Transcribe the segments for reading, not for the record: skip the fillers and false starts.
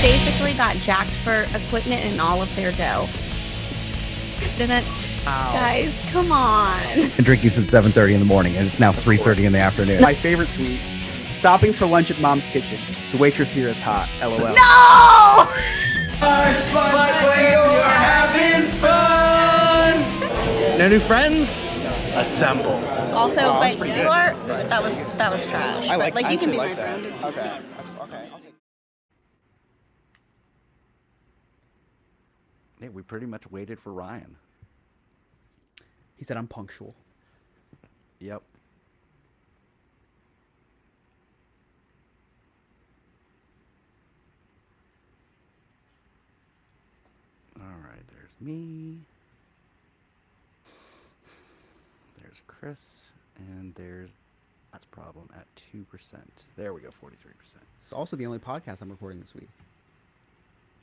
basically got jacked for equipment and all of their dough. Didn't. Guys, come on. Been drinking since 7:30 in the morning, and it's now 3:30 in the afternoon. My favorite tweet: stopping for lunch at Mom's kitchen. The waitress here is hot. LOL. No! But you're having fun. No new friends? Assemble. Also, Oh, that's but pretty you good. are. That was trash. I But, you can be my like that. friend. It's Okay. okay. Okay. I'll take. Hey, we pretty much waited for Ryan. He said I'm punctual. Yep. All right, there's me. There's Chris, and there's that's problem at 2%. There we go, 43%. It's also the only podcast I'm recording this week.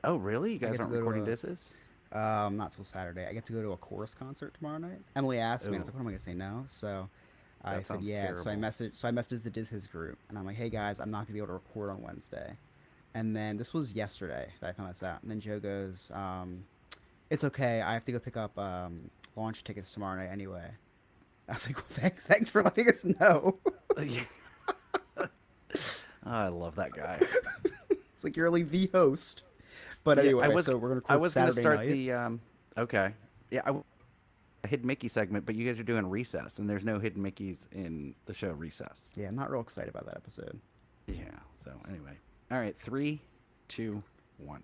Oh, really? You I guys get to aren't go to recording a- disses? Not till Saturday. I get to go to a chorus concert tomorrow night. Emily asked me, and I was like, "What am I gonna say no?" So I That said sounds yeah. So I terrible. messaged the Diz His group, and I'm like, "Hey guys, I'm not gonna be able to record on Wednesday." And then this was yesterday that I found this out. And then Joe goes, "It's okay. I have to go pick up launch tickets tomorrow night anyway." I was like, "Well, thanks for letting us know." I love that guy. It's like you're only the host. But Yeah, anyway, so we're gonna record I was gonna Saturday start night. the okay. Yeah, a Hidden Mickey segment, but you guys are doing Recess, and there's no Hidden Mickeys in the show Recess. Yeah, I'm not real excited about that episode. Yeah. So anyway, all right, 3, 2, 1.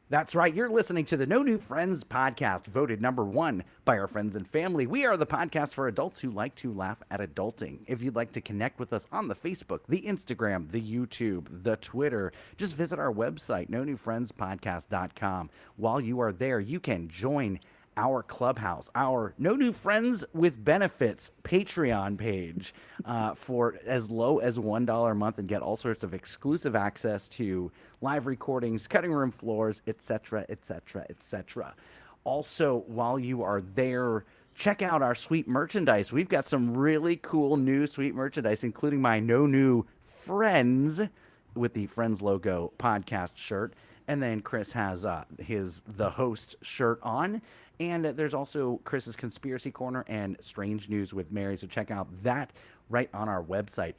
That's right. You're listening to the No New Friends podcast, voted #1 by our friends and family. We are the podcast for adults who like to laugh at adulting. If you'd like to connect with us on the Facebook, the Instagram, the YouTube, the Twitter, just visit our website, nonewfriendspodcast.com. While you are there, you can join our clubhouse, our No New Friends with Benefits Patreon page for as low as $1 a month and get all sorts of exclusive access to live recordings, cutting room floors, etc., etc., etc. Also, while you are there, check out our sweet merchandise. We've got some really cool new sweet merchandise, including my No New Friends with the Friends logo podcast shirt. And then Chris has his The Host shirt on. And there's also Chris's Conspiracy Corner and Strange News with Mary. So check out that right on our website.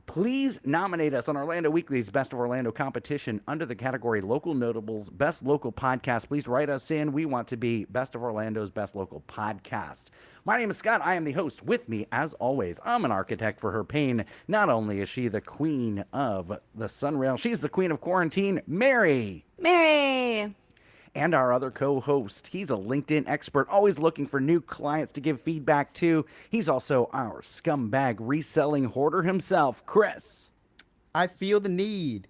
Please nominate us on Orlando Weekly's Best of Orlando competition under the category Local Notables Best Local Podcast. Please write us in. We want to be Best of Orlando's Best Local Podcast. My name is Scott. I am the host. With me, as always, I'm an architect for her pain. Not only is she the queen of the sunrail, she's the queen of quarantine, Mary. Mary. And our other co-host, he's a LinkedIn expert, always looking for new clients to give feedback to. He's also our scumbag reselling hoarder himself, Chris. I feel the need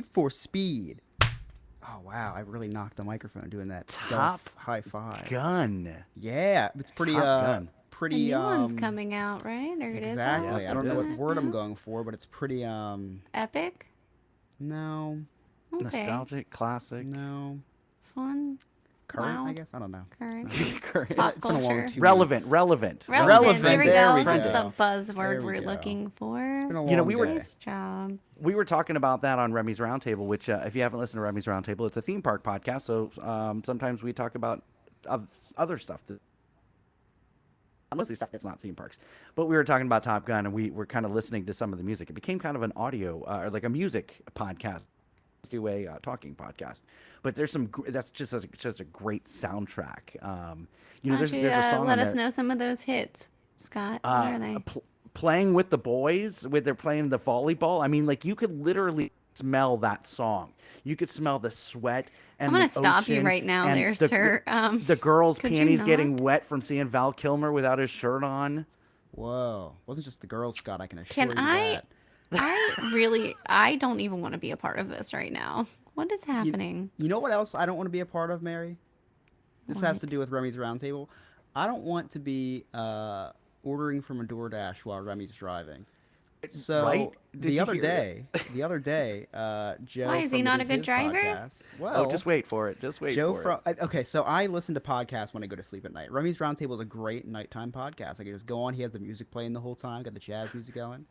for speed. Oh wow, I really knocked the microphone doing that Top high five. Gun. Yeah, it's pretty Top gun. The pretty new one's coming out, right? Or it is out? exactly. Yes, I don't it know what is. word I'm going for, but it's pretty Epic. no, Okay. Nostalgic, classic. no, Fun. current, I Loud. guess. I don't know. Current. Current. Pop It's been a long culture. 2 Relevant, weeks. relevant. Relevant. There we There go. we That's go. the buzzword There we we're go. looking for. It's been a long You know, we were- day. Nice job. We were talking about that on Remy's Roundtable, which if you haven't listened to Remy's Roundtable, it's a theme park podcast. So sometimes we talk about other stuff that mostly stuff that's not theme parks. But we were talking about Top Gun, and we were kind of listening to some of the music. It became kind of an audio or like a music podcast. Let's do a talking podcast. But there's some that's just a great soundtrack. You know, Why there's don't a you, song let on us there. know some of those hits, Scott. What are they? Playing with the boys, with they're playing the volleyball. I mean, like you could literally smell that song. You could smell the sweat and I'm gonna the stop you ocean right now and there, the, sir. The girls' could you panties getting not? wet from seeing Val Kilmer without his shirt on. Whoa, wasn't just the girls, Scott. I can assure Can you I? that. I don't even want to be a part of this right now. What is happening? You know what else I don't want to be a part of, Mary? This has to do with Remy's Roundtable. I don't want to be ordering from a DoorDash while Remy's driving. So Right? Did the you other hear day, Joe. Why, is he from not the a good Diz driver? Podcast, well, Oh, just wait for it. Just wait Joe for it. okay, so I listen to podcasts when I go to sleep at night. Remy's Roundtable is a great nighttime podcast. I can just go on. He has the music playing the whole time, got the jazz music going.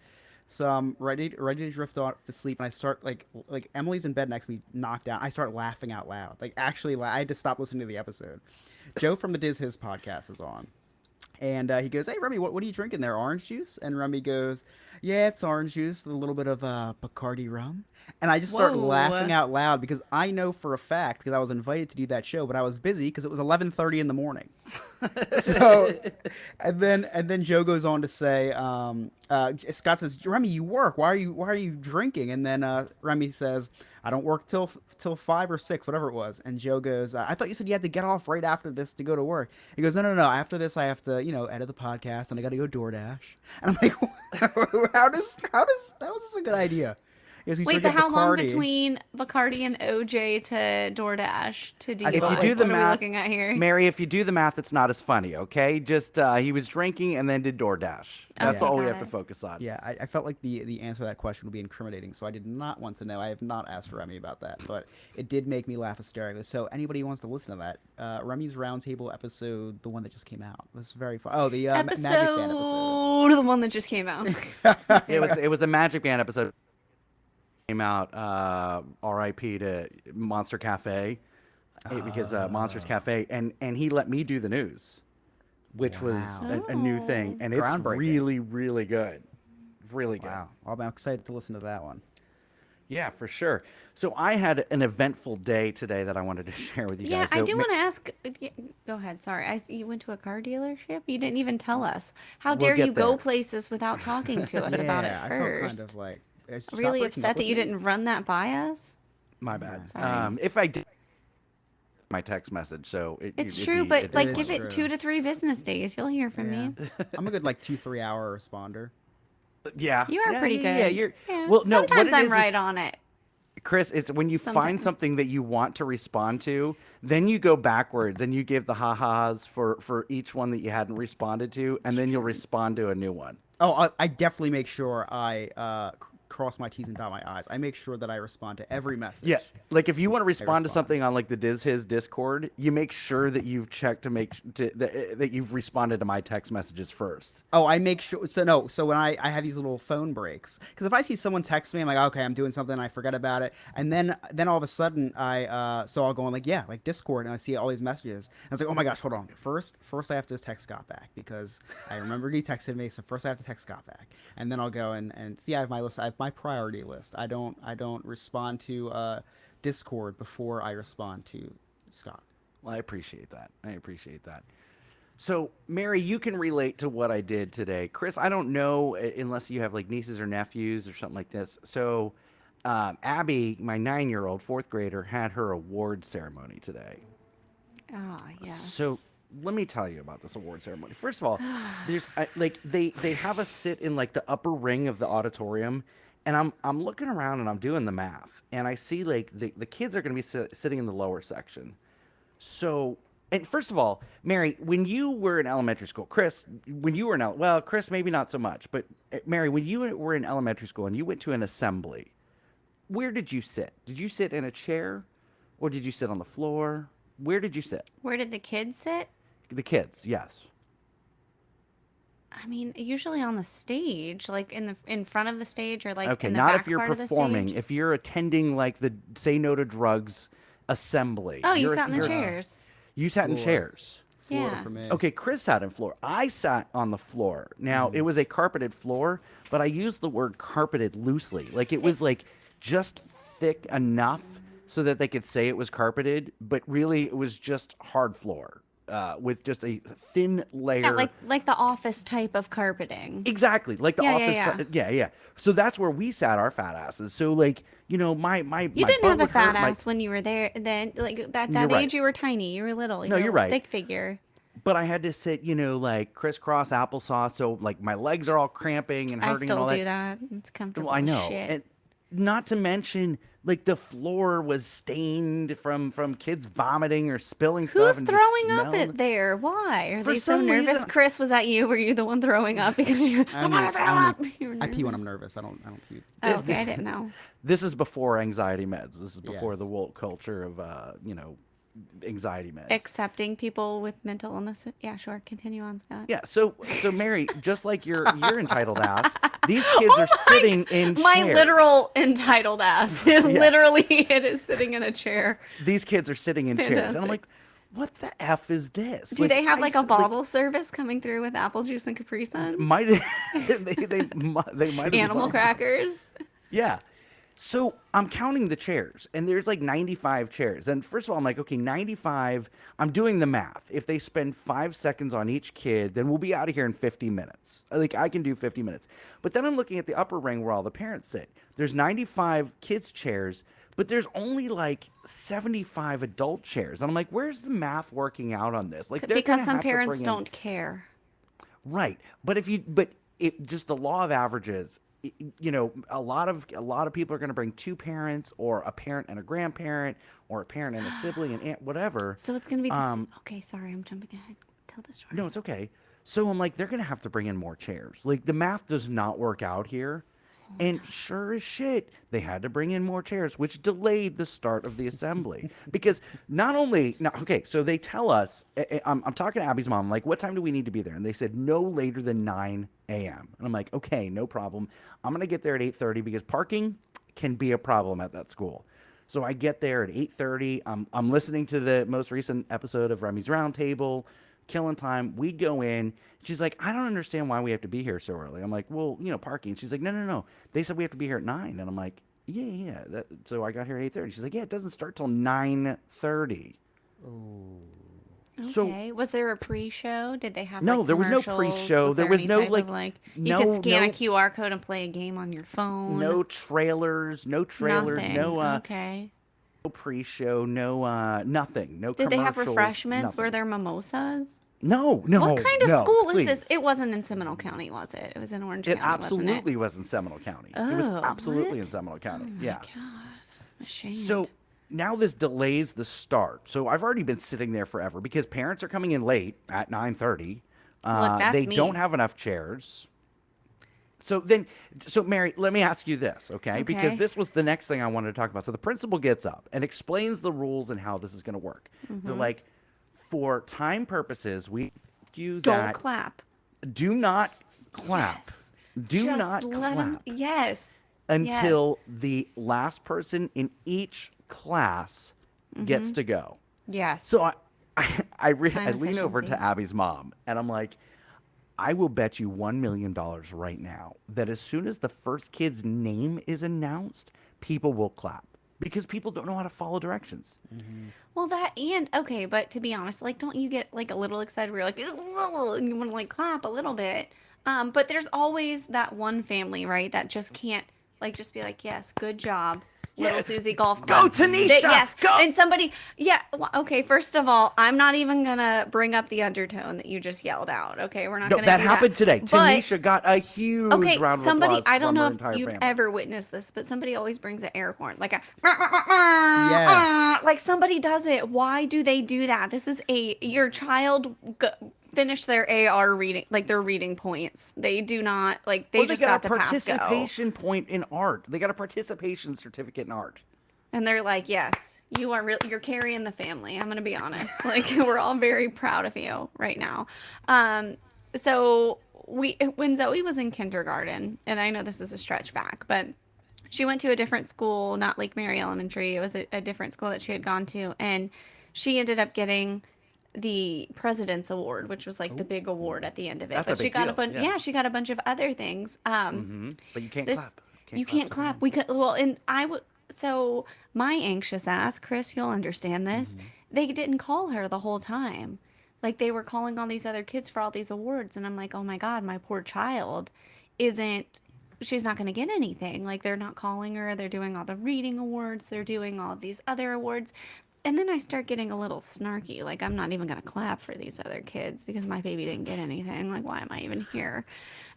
So I'm ready to drift off to sleep, and I start like Emily's in bed next to me, knocked out. I start laughing out loud, like actually, I had to stop listening to the episode. Joe from the Diz His podcast is on, and he goes, "Hey Remy, what are you drinking there? Orange juice?" And Remy goes, "Yeah, it's orange juice, with a little bit of Bacardi rum." And I just start Whoa. laughing out loud because I know for a fact, because I was invited to do that show, but I was busy because it was 11:30 in the morning. So, and then Joe goes on to say, Scott says, "Remy, you work. Why are you drinking?" And then Remy says, "I don't work till 5 or 6, whatever it was." And Joe goes, "I thought you said you had to get off right after this to go to work." He goes, No. After this, I have to, edit the podcast, and I got to go DoorDash." And I'm like, how is this a good idea? He goes, "He's Wait, but drinking how long Bacardi." between Bacardi and OJ to DoorDash to do? If If you What do the what are we math, looking at here? Mary, if you do the math, it's not as funny. Okay, just he was drinking and then did DoorDash. That's Okay, all we got have to it. focus on. Yeah, I felt like the answer to that question would be incriminating, so I did not want to know. I have not asked Remy about that, but it did make me laugh hysterically. So anybody who wants to listen to that, Remy's Roundtable episode, the one that just came out, was very fun. Oh, the Magic Band episode. The one that just came out. It was the Magic Band episode came out. R.I.P. to Monster Cafe, because Monsters Cafe, and he let me do the news, which was Wow. a new thing, and it's Groundbreaking. really, really good, really good. Wow, well, I'm excited to listen to that one. Yeah, for sure. So I had an eventful day today that I wanted to share with you Yeah, guys. So I do want to ask. Go ahead. Sorry, you went to a car dealership. You didn't even tell us. How We'll dare get you go there. places without talking to us about it Yeah, I first? felt kind of like stop Really breaking up upset that with you me. didn't run that by us. My bad. Sorry. If I did my text message, so It's it'd true, be- but it like is give it true. 2 to 3 business days. You'll hear from Yeah. me. I'm a good 2-3 hour responder. yeah, You are yeah, pretty yeah, good. Yeah, you're. Yeah. Well, no. Sometimes what it I'm is right on it. Chris, it's when you find Sometimes. something that you want to respond to, then you go backwards and you give the ha-has for each one that you hadn't responded to, and then you'll respond to a new one. Oh, I definitely make sure I cross my T's and dot my I's. I make sure that I respond to every message. Yeah, like if you want to respond to respond. something on like the Diz His Discord, you make sure that you've checked to that you've responded to my text messages first. Oh, I make sure. So no. So when I have these little phone breaks, because if I see someone text me, I'm like, okay, I'm doing something, and I forget about it, and then all of a sudden I'll go on like Discord, and I see all these messages, and it's like, oh my gosh, hold on. First I have to text Scott back because I remembered he texted me, so first I have to text Scott back, and then I'll go and see I have my list. I have my priority list. I don't respond to Discord before I respond to Scott. Well, I appreciate that. So, Mary, you can relate to what I did today. Chris, I don't know unless you have like nieces or nephews or something like this. So, Abby, my 9-year-old fourth grader, had her award ceremony today. Ah, yes. So let me tell you about this award ceremony. First of all, there's like they have us sit in like the upper ring of the auditorium, and I'm looking around and I'm doing the math, and I see like the kids are going to be sitting in the lower section. So, and first of all, Mary, when you were in elementary school, Chris, when you were in Chris maybe not so much, but Mary, when you were in elementary school and you went to an assembly, where did you sit? Did you sit in a chair, or did you sit on the floor? Where did you sit? Where did the kids sit? The kids, yes. I mean, usually on the stage, like in front of the stage, or like Okay, in the not back if you're part of the performing. stage. If you're attending like the Say No to Drugs assembly. Oh, you you're- sat in the you're- chairs. You sat in Floor. chairs. Florida Yeah. for me. Okay, Chris sat in floor. I sat on the floor. Now, Mm-hmm. it was a carpeted floor, but I used the word carpeted loosely. Like it was like just thick enough so that they could say it was carpeted, but really it was just hard floor with just a thin layer. Yeah, like the office type of carpeting. Exactly, like the Yeah, office. yeah. Yeah. So that's where we sat our fat asses. So like, you know, my You my didn't butt have a would hurt, fat my- ass when you were there. Then, like You're that right. age, you were tiny. You were little. You No, were a you're little right. Stick figure. But I had to sit, you know, like crisscross applesauce. So like my legs are all cramping and I hurting and all still do that. that. It's comfortable. Well, I as know, Shit. and not to mention, like the floor was stained from kids vomiting or spilling stuff. Who's and throwing just up smelled. it there? Why are For they so some nervous? reason- Chris, was that you? Were you the one throwing up because you? I'm gonna throw up. You were I pee when I'm nervous. nervous. I don't puke. Oh, okay, I didn't know. This is before anxiety meds. This is before Yes. the woke culture of you know, anxiety meds. Accepting people with mental illness. Yeah, sure. Continue on, Scott. Yeah, so Mary, just like your entitled ass, these kids are sitting in chairs. My literal entitled ass. Literally, it is sitting in a chair. These kids are sitting in chairs, and I'm Fantastic. like, what the F is this? Do they have like a bottle service coming through with apple juice and Capri Suns? Might they might as Animal well. crackers? Yeah. So I'm counting the chairs, and there's like 95 chairs. And first of all, I'm like, okay, 95. I'm doing the math. If they spend 5 seconds on each kid, then we'll be out of here in 50 minutes. Like, I can do 50 minutes. But then I'm looking at the upper ring where all the parents sit. There's 95 kids' chairs, but there's only like 75 adult chairs. And I'm like, where's the math working out on this? Like, Because some parents don't care. Right. But just the law of averages, you know, a lot of people are going to bring 2 parents, or a parent and a grandparent, or a parent and a sibling and aunt, whatever. So it's going to be this. Okay, sorry, I'm jumping ahead. Tell the story. No, it's okay. So I'm like, they're going to have to bring in more chairs. Like, the math does not work out here. And sure as shit, they had to bring in more chairs, which delayed the start of the assembly. Because so they tell us, I'm talking to Abby's mom, like, what time do we need to be there? And they said no later than 9 a.m. And I'm like, okay, no problem. I'm going to get there at 8:30 because parking can be a problem at that school. So I get there at 8:30. I'm listening to the most recent episode of Remy's Roundtable, killing time. We go in. She's like, I don't understand why we have to be here so early. I'm like, well, you know, parking. She's like, no. They said we have to be here at 9. And I'm like, yeah. So I got here at 8:30. She's like, yeah, it doesn't start till 9:30. Okay. So, was there a pre-show? Did they have No, like, there was no commercials? pre-show. There was any no, type like, of, no- you could scan a no- QR code and play a game on your phone. no trailers, Nothing. no Okay. no pre-show, no nothing, no Did they have commercials, refreshments? nothing. Were there mimosas? No. What kind of no, school please. is this? It wasn't in Seminole County, was it? It was in Orange It County, absolutely wasn't it? was in Seminole County. It was Oh, absolutely what? in Seminole County. Oh my Yeah. God. I'm ashamed. So now this delays the start. So I've already been sitting there forever because parents are coming in late at 9:30. Look, that's they me. don't have enough chairs. So Mary, let me ask you this, okay? Because Okay. this was the next thing I wanted to talk about. So the principal gets up and explains the rules and how this is going to work. Mm-hmm. They're like, for time purposes, we you don't that clap. do not clap. Yes. Do Just not let clap 'em- Yes. until the last person in each class gets to go. Yes. So I Time lean over efficiency. to Abby's mom and I'm like, I will bet you $1 million right now that as soon as the first kid's name is announced, people will clap because people don't know how to follow directions. Well, okay, but to be honest, like, don't you get like a little excited where you're like, "Ugh," and you want to like clap a little bit? But there's always that one family, right, that just can't like just be like, yes, good job. Little Susie golf Go, club. Tanisha! Yes. Go! And somebody, okay, first of all, I'm not even going to bring up the undertone that you just yelled out. Okay, we're not No, going to that do happened today. But- Tanisha got a huge Okay, round of somebody, applause I don't from her know entire if you've family. ever witnessed this, but somebody always brings an air horn, like a, Yes. like somebody does it. Why do they do that? This is your child finished their AR reading, like their reading points. They do not, like, they Well, just got got a to pass go. participation point in art. They got a participation certificate in art. And they're like, yes, you're carrying the family. I'm going to be honest. Like, we're all very proud of you right now. So when Zoe was in kindergarten, and I know this is a stretch back, but she went to a different school, not Lake Mary Elementary. It was a different school that she had gone to. And she ended up getting the President's Award, which was like the big award at the end of it. That's But a big she got deal, a bunch, yeah. she got a bunch of other things. But you can't clap. You can't clap. We could, well, and I would, so my anxious ass, Chris, you'll understand this. They didn't call her the whole time. Like, they were calling all these other kids for all these awards. And I'm like, oh my God, my poor child she's not going to get anything. Like, they're not calling her. They're doing all the reading awards. They're doing all these other awards. And then I start getting a little snarky. Like, I'm not even going to clap for these other kids because my baby didn't get anything. Like, why am I even here?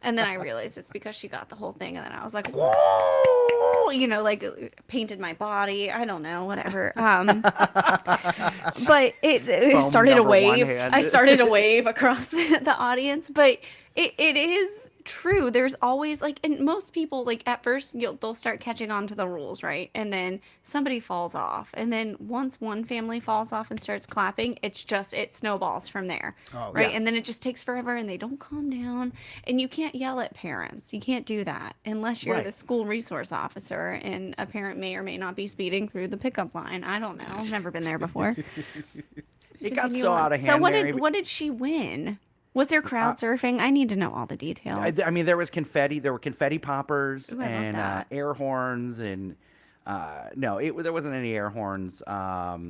And then I realized it's because she got the whole thing. And then I was like, whoa, like painted my body. I don't know, whatever. But it Foam started a number one wave. hand. I started a wave across the audience. But it is true. There's always like, and most people like at first they'll start catching on to the rules, right? And then somebody falls off, and then once one family falls off and starts clapping, it snowballs from there, Oh, right? yeah. And then it just takes forever, and they don't calm down. And you can't yell at parents. You can't do that unless you're Right. the school resource officer, and a parent may or may not be speeding through the pickup line. I don't know. I've never been there before. It got Continue so on. out of So hand, what Mary. did she win? Was there crowd surfing? I need to know all the details. I mean, there was confetti. There were confetti poppers Ooh, I love and that. air horns, and no, there wasn't any air horns. But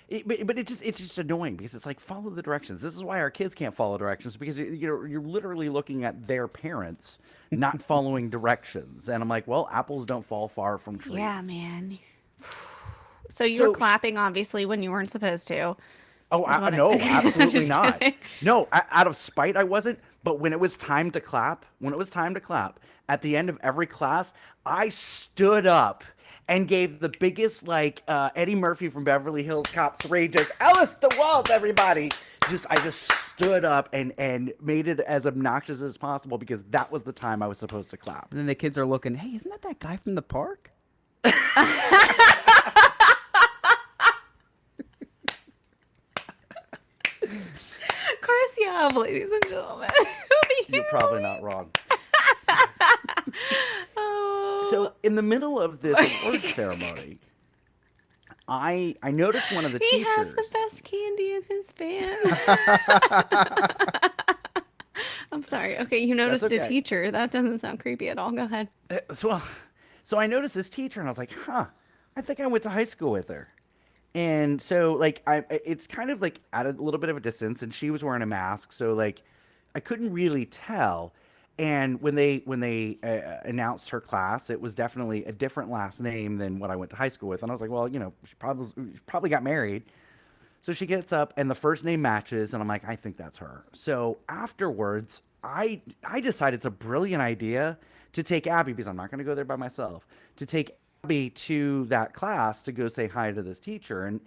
it's just annoying because it's like follow the directions. This is why our kids can't follow directions because you're literally looking at their parents not following directions, and I'm like, well, apples don't fall far from trees. Yeah, man. So you were clapping obviously when you weren't supposed to. Oh, Is what no, I'm absolutely just not. kidding. No, out of spite, I wasn't. But when it was time to clap, at the end of every class, I stood up and gave the biggest, like, Eddie Murphy from Beverly Hills Cop 3, just, Ellis the Walt, everybody. I just stood up and made it as obnoxious as possible because that was the time I was supposed to clap. And then the kids are looking, hey, isn't that guy from the park? Chris, yeah, ladies and gentlemen. You're probably not wrong. Oh. So in the middle of this award ceremony, I noticed one of the He teachers. has the best candy in his band. I'm sorry. Okay, you noticed okay. a teacher. That doesn't sound creepy at all. Go ahead. So I noticed this teacher, and I was like, huh, I think I went to high school with her. And so, like, it's kind of like at a little bit of a distance, and she was wearing a mask, so like, I couldn't really tell. And when they announced her class, it was definitely a different last name than what I went to high school with. And I was like, well, she probably got married. So she gets up, and the first name matches, and I'm like, I think that's her. So afterwards, I decided it's a brilliant idea to take Abby, because I'm not going to go there by myself, to take Abby to that class to go say hi to this teacher. And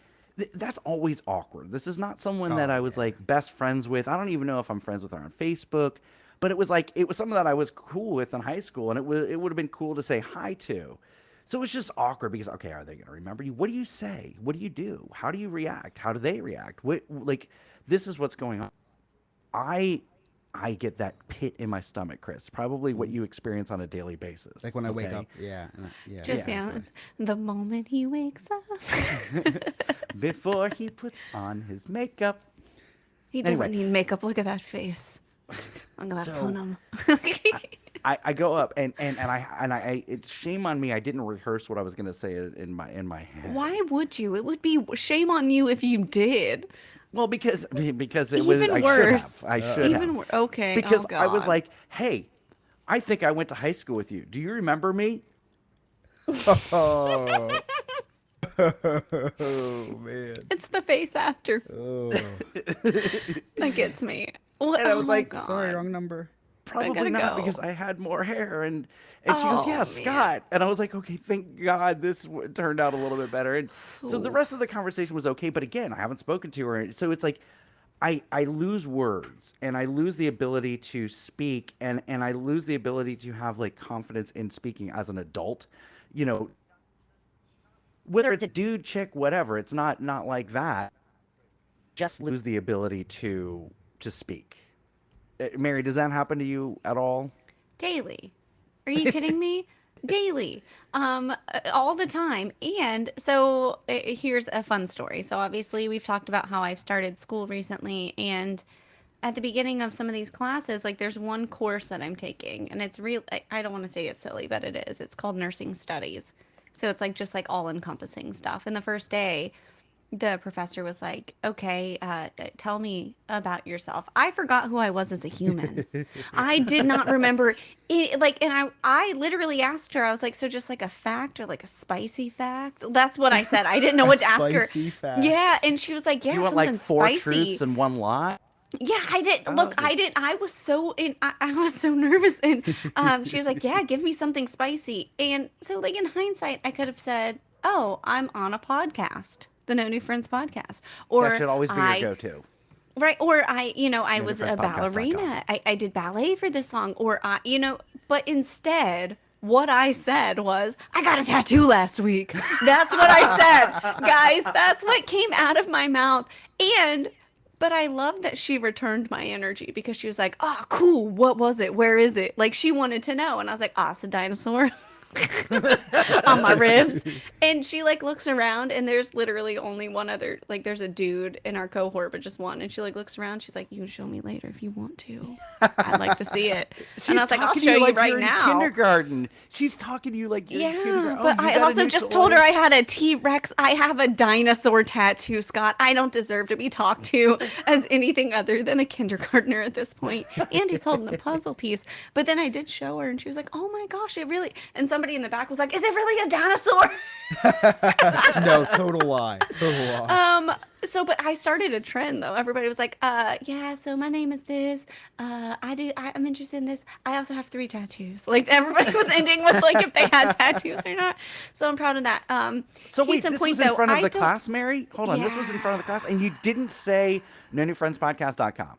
that's always awkward. This is not someone that I was like best friends with. I don't even know if I'm friends with her on Facebook, but it was someone that I was cool with in high school, and it would have been cool to say hi to. So it was just awkward because, okay, are they going to remember you? What do you say? What do you do? How do you react? How do they react? This is what's going on. I get that pit in my stomach, Chris. Probably what you experience on a daily basis. Like when I wake okay? up. Yeah. Yeah. Just yeah. The moment he wakes up. Before he puts on his makeup. He doesn't Anyway. need makeup. Look at that face. Look at that So- punum. I go up and it's shame on me. I didn't rehearse what I was going to say in my head. Why would you? It would be shame on you if you did. Well, because it was Even I worse. should have. I should Even have. okay. Because oh, I was God. like, hey, I think I went to high school with you. Do you remember me? Oh. Oh, man. It's the face after Oh. that gets me. What? And I was oh, like, God. Sorry, wrong number. Probably gotta not go. because I had more hair. And she goes, Oh, yeah, man. Scott. And I was like, okay, thank God this turned out a little bit better. And so the rest of the conversation was okay. But again, I haven't spoken to her. So it's like, I lose words, and I lose the ability to speak, and I lose the ability to have like confidence in speaking as an adult, whether it's a dude, chick, whatever. It's not like that. Just lose the ability to speak. Mary, does that happen to you at all? Daily. Are you kidding me? Daily. All the time. And so here's a fun story. So obviously we've talked about how I've started school recently, and at the beginning of some of these classes, like there's one course that I'm taking, and it's real. I don't want to say it's silly, but it is. It's called nursing studies. So it's like just like all encompassing stuff. And the first day, the professor was like, okay, tell me about yourself. I forgot who I was as a human. I did not remember it. Like, and I literally asked her, I was like, so just like a fact or like a spicy fact? That's what I said. I didn't know what to ask her. Spicy fact. Yeah. And she was like, yeah, Do you want something like four spicy. truths and one lie? Yeah, I did. Look, I did. I was so I was so nervous, and she was like, "Yeah, give me something spicy." And so, like in hindsight, I could have said, "Oh, I'm on a podcast, the No New Friends podcast," or That should always be I, your go-to. Right. Or I was a NoNewFriendsPodcast.com. ballerina. I did ballet for this song. Or, but instead, what I said was, I got a tattoo last week. That's what I said. Guys, that's what came out of my mouth. But I love that she returned my energy because she was like, oh, cool. What was it? Where is it? Like, she wanted to know. And I was like, oh, it's a dinosaur. On my ribs. And she like looks around and there's literally only one other, like there's a dude in our cohort, but just one. And she like looks around. She's like, you can show me later if you want to. I'd like to see it. And I was like, I'll talking show to you like right you're in now. kindergarten. She's talking to you like you're in Yeah, kindergarten. but Oh, you I got a also new just toy? told her I had a T-Rex. I have a dinosaur tattoo, Scott. I don't deserve to be talked to as anything other than a kindergartner at this point. And he's holding a puzzle piece. But then I did show her and she was like, oh my gosh, it really... And somebody in the back was like, is it really a dinosaur? No, total lie. Total lie. But I started a trend though. Everybody was like, yeah, so my name is this. I'm interested in this. I also have 3 tattoos. Like everybody was ending with like if they had tattoos or not. So I'm proud of that. So wait, case in this point, was in though, front of I the don't- class, Mary? Hold on, this was in front of the class, and you didn't say NoNewFriendsPodcast.com.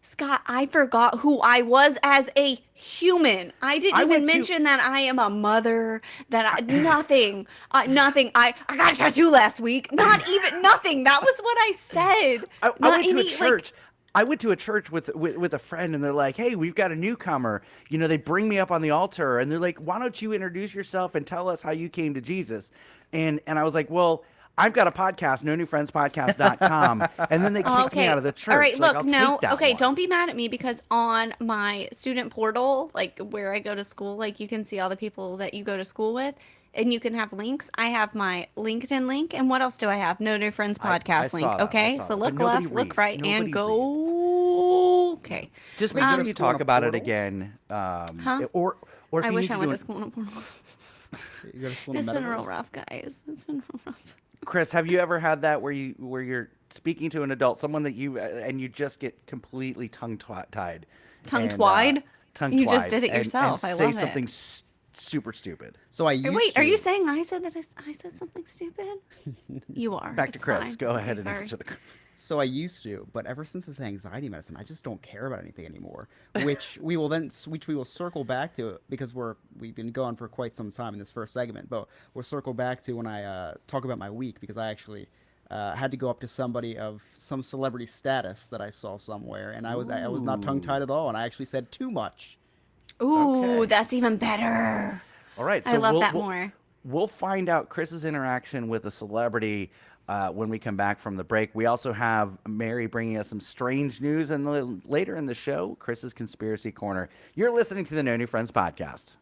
Scott, I forgot who I was as a human. I didn't I even went to- mention that I am a mother, nothing. Nothing. I got a tattoo last week. Not even nothing. That was what I said. I Not went to a any, like- church. I went to a church with a friend, and they're like, "Hey, we've got a newcomer." They bring me up on the altar, and they're like, "Why don't you introduce yourself and tell us how you came to Jesus?" And I was like, "Well, I've got a podcast, NoNewFriendsPodcast.com," and then they kicked me out of the church. All right, Like, look, I'll no, take that okay, one. don't be mad at me because on my student portal, like where I go to school, like you can see all the people that you go to school with, and you can have links. I have my LinkedIn link, and what else do I have? No New Friends I podcast saw link. that, I Okay, saw so that, look but nobody left, look reads. right, Nobody and reads. go. Okay. Just make Wait, sure you you go to school talk on a about it portal? again. Huh? Or if I you wish need I to went do to school in a portal. You go to school in It's the been real metaverse? rough, guys. It's been real rough. Chris, have you ever had that where you're speaking to an adult, someone that you just get completely tongue-tied, Tongue-tied? tongue-tied, You just did it and yourself. I say love it. something super stupid. So I used Wait, to. are you saying I said that I said something stupid? You are. Back to It's Chris. fine. Go Okay, ahead and sorry. answer the. So I used to, but ever since this anxiety medicine, I just don't care about anything anymore. Which we will circle back to because we've been going for quite some time in this first segment, but we'll circle back to when I talk about my week because I actually had to go up to somebody of some celebrity status that I saw somewhere, and I was not tongue tied at all, and I actually said too much. Ooh, Okay. that's even better. All right, so I love we'll, that we'll- more. We'll find out Chris's interaction with a celebrity when we come back from the break. We also have Mary bringing us some strange news, and later in the show, Chris's conspiracy corner. You're listening to the No New Friends podcast.